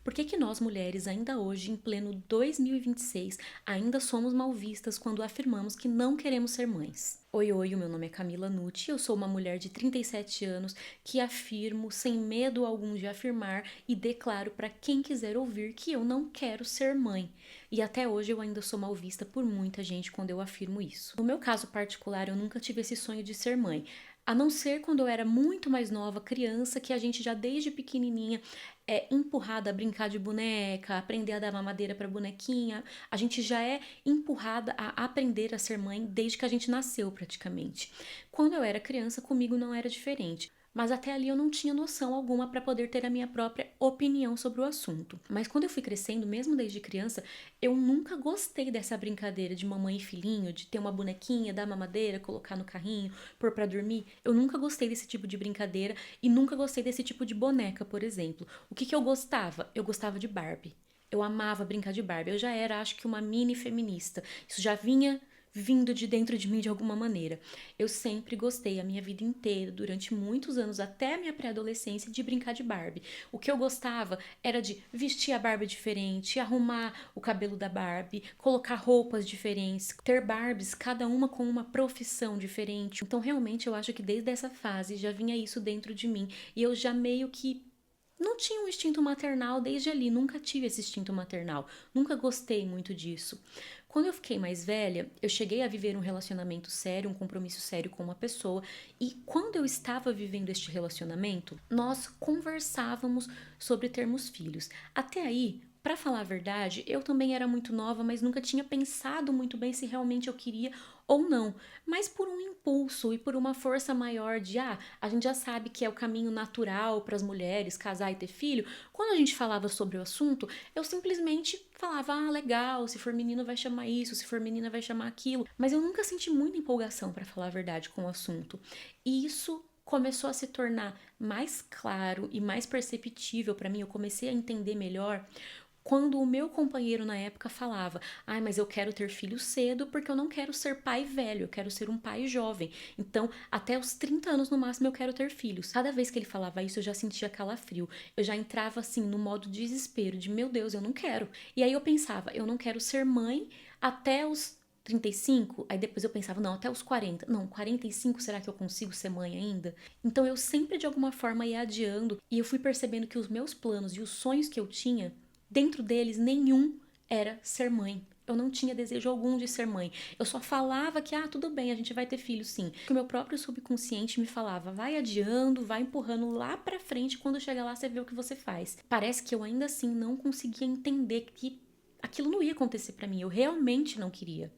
Por que que nós mulheres, ainda hoje, em pleno 2026, ainda somos mal vistas quando afirmamos que não queremos ser mães? Oi, oi, o meu nome é Camila Nucci, eu sou uma mulher de 37 anos que afirmo, sem medo algum de afirmar e declaro para quem quiser ouvir que eu não quero ser mãe. E até hoje eu ainda sou mal vista por muita gente quando eu afirmo isso. No meu caso particular, eu nunca tive esse sonho de ser mãe. A não ser quando eu era muito mais nova, criança, que a gente já desde pequenininha é empurrada a brincar de boneca, aprender a dar mamadeira para bonequinha. A gente já é empurrada a aprender a ser mãe desde que a gente nasceu, praticamente. Quando eu era criança, comigo não era diferente. Mas até ali eu não tinha noção alguma para poder ter a minha própria opinião sobre o assunto. Mas quando eu fui crescendo, mesmo desde criança, eu nunca gostei dessa brincadeira de mamãe e filhinho, de ter uma bonequinha, dar mamadeira, colocar no carrinho, pôr pra dormir. Eu nunca gostei desse tipo de brincadeira e nunca gostei desse tipo de boneca, por exemplo. O que eu gostava? Eu gostava de Barbie. Eu amava brincar de Barbie. Eu já era, acho que, uma mini feminista. Isso já vinha vindo de dentro de mim de alguma maneira. Eu sempre gostei, a minha vida inteira, durante muitos anos, até a minha pré-adolescência, de brincar de Barbie. O que eu gostava era de vestir a Barbie diferente, arrumar o cabelo da Barbie, colocar roupas diferentes, ter Barbies, cada uma com uma profissão diferente. Então, realmente, eu acho que desde essa fase já vinha isso dentro de mim e eu já meio que não tinha um instinto maternal desde ali, nunca tive esse instinto maternal, nunca gostei muito disso. Quando eu fiquei mais velha, eu cheguei a viver um relacionamento sério, um compromisso sério com uma pessoa, e quando eu estava vivendo este relacionamento, nós conversávamos sobre termos filhos. Até aí, para falar a verdade, eu também era muito nova, mas nunca tinha pensado muito bem se realmente eu queria ou não. Mas por um impulso e por uma força maior de, a gente já sabe que é o caminho natural para as mulheres casar e ter filho. Quando a gente falava sobre o assunto, eu simplesmente falava, legal, se for menino vai chamar isso, se for menina vai chamar aquilo. Mas eu nunca senti muita empolgação, para falar a verdade, com o assunto. E isso começou a se tornar mais claro e mais perceptível para mim. Eu comecei a entender melhor quando o meu companheiro na época falava, mas eu quero ter filho cedo porque eu não quero ser pai velho, eu quero ser um pai jovem. Então, até os 30 anos no máximo eu quero ter filhos. Cada vez que ele falava isso, eu já sentia calafrio. Eu já entrava assim no modo desespero de, meu Deus, eu não quero. E aí eu pensava, eu não quero ser mãe até os 35, aí depois eu pensava, não, até os 40. Não, 45, será que eu consigo ser mãe ainda? Então eu sempre de alguma forma ia adiando e eu fui percebendo que os meus planos e os sonhos que eu tinha, dentro deles, nenhum era ser mãe. Eu não tinha desejo algum de ser mãe. Eu só falava que, tudo bem, a gente vai ter filho sim. Que o meu próprio subconsciente me falava, vai adiando, vai empurrando lá pra frente, quando chegar lá você vê o que você faz. Parece que eu ainda assim não conseguia entender que aquilo não ia acontecer pra mim. Eu realmente não queria.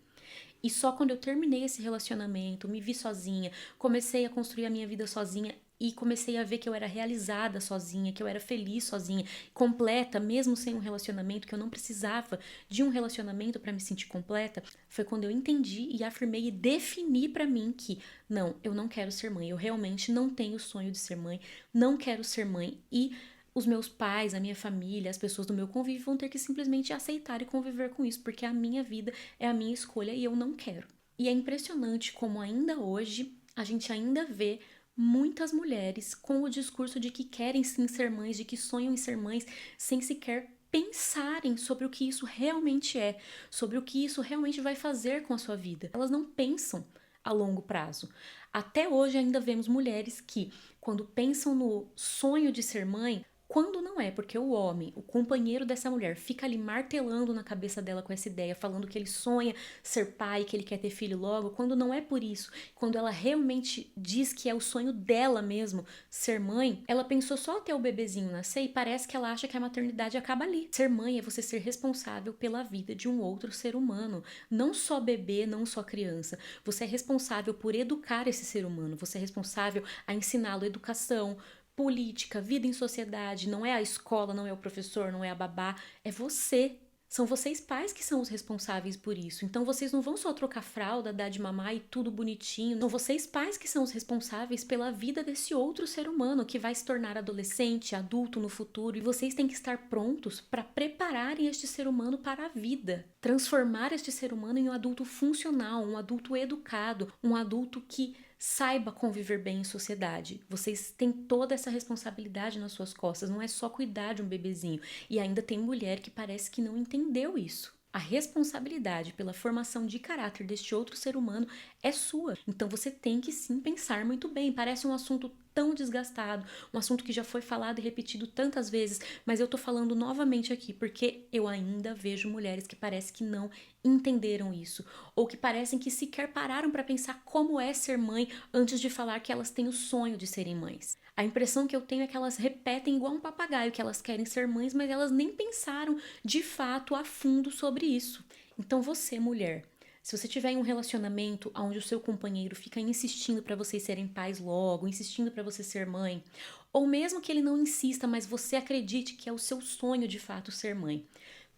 E só quando eu terminei esse relacionamento, me vi sozinha, comecei a construir a minha vida sozinha e comecei a ver que eu era realizada sozinha, que eu era feliz sozinha, completa, mesmo sem um relacionamento, que eu não precisava de um relacionamento para me sentir completa, foi quando eu entendi e afirmei e defini para mim que não, eu não quero ser mãe, eu realmente não tenho o sonho de ser mãe, não quero ser mãe e os meus pais, a minha família, as pessoas do meu convívio vão ter que simplesmente aceitar e conviver com isso, porque a minha vida é a minha escolha e eu não quero. E é impressionante como ainda hoje a gente ainda vê muitas mulheres com o discurso de que querem sim ser mães, de que sonham em ser mães, sem sequer pensarem sobre o que isso realmente é, sobre o que isso realmente vai fazer com a sua vida. Elas não pensam a longo prazo. Até hoje ainda vemos mulheres que, quando pensam no sonho de ser mãe, quando não é porque o homem, o companheiro dessa mulher, fica ali martelando na cabeça dela com essa ideia, falando que ele sonha ser pai, que ele quer ter filho logo, quando não é por isso, quando ela realmente diz que é o sonho dela mesmo ser mãe, ela pensou só até o bebezinho nascer e parece que ela acha que a maternidade acaba ali. Ser mãe é você ser responsável pela vida de um outro ser humano, não só bebê, não só criança. Você é responsável por educar esse ser humano, você é responsável a ensiná-lo educação, política, vida em sociedade, não é a escola, não é o professor, não é a babá, é você. São vocês pais que são os responsáveis por isso. Então vocês não vão só trocar fralda, dar de mamar e tudo bonitinho. São vocês pais que são os responsáveis pela vida desse outro ser humano que vai se tornar adolescente, adulto no futuro. E vocês têm que estar prontos para prepararem este ser humano para a vida. Transformar este ser humano em um adulto funcional, um adulto educado, um adulto que Saiba conviver bem em sociedade. Vocês têm toda essa responsabilidade nas suas costas, não é só cuidar de um bebezinho. E ainda tem mulher que parece que não entendeu isso. A responsabilidade pela formação de caráter deste outro ser humano é sua. Então você tem que sim pensar muito bem. Parece um assunto tão desgastado, um assunto que já foi falado e repetido tantas vezes, mas eu tô falando novamente aqui porque eu ainda vejo mulheres que parece que não entenderam isso, ou que parecem que sequer pararam para pensar como é ser mãe antes de falar que elas têm o sonho de serem mães. A impressão que eu tenho é que elas repetem igual um papagaio que elas querem ser mães, mas elas nem pensaram de fato a fundo sobre isso. Então você, mulher, se você tiver em um relacionamento onde o seu companheiro fica insistindo para vocês serem pais logo, insistindo para você ser mãe, ou mesmo que ele não insista, mas você acredite que é o seu sonho de fato ser mãe,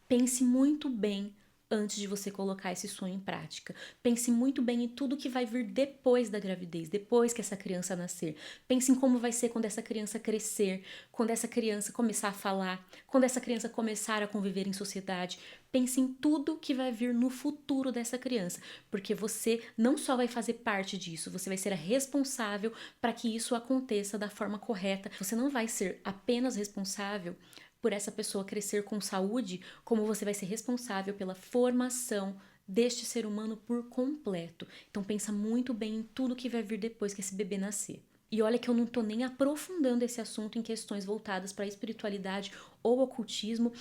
pense muito bem antes de você colocar esse sonho em prática. Pense muito bem em tudo que vai vir depois da gravidez, depois que essa criança nascer. Pense em como vai ser quando essa criança crescer, quando essa criança começar a falar, quando essa criança começar a conviver em sociedade. Pense em tudo que vai vir no futuro dessa criança, porque você não só vai fazer parte disso, você vai ser a responsável para que isso aconteça da forma correta. Você não vai ser apenas responsável por essa pessoa crescer com saúde, como você vai ser responsável pela formação deste ser humano por completo. Então pensa muito bem em tudo que vai vir depois que esse bebê nascer. E olha que eu não tô nem aprofundando esse assunto em questões voltadas para a espiritualidade ou ocultismo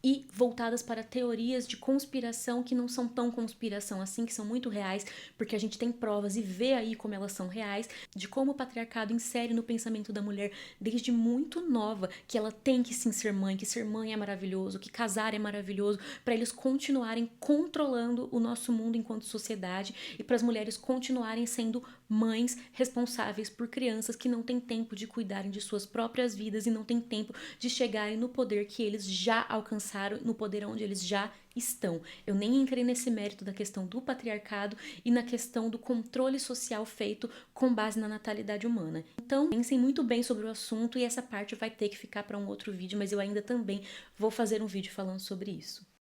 e voltadas para teorias de conspiração que não são tão conspiração assim, que são muito reais, porque a gente tem provas e vê aí como elas são reais, de como o patriarcado insere no pensamento da mulher desde muito nova que ela tem que sim ser mãe, que ser mãe é maravilhoso, que casar é maravilhoso, para eles continuarem controlando o nosso mundo enquanto sociedade e para as mulheres continuarem sendo mães responsáveis por crianças que não têm tempo de cuidarem de suas próprias vidas e não têm tempo de chegarem no poder que eles já alcançaram, no poder onde eles já estão. Eu nem entrei nesse mérito da questão do patriarcado e na questão do controle social feito com base na natalidade humana. Então, pensem muito bem sobre o assunto e essa parte vai ter que ficar para um outro vídeo, mas eu ainda também vou fazer um vídeo falando sobre isso.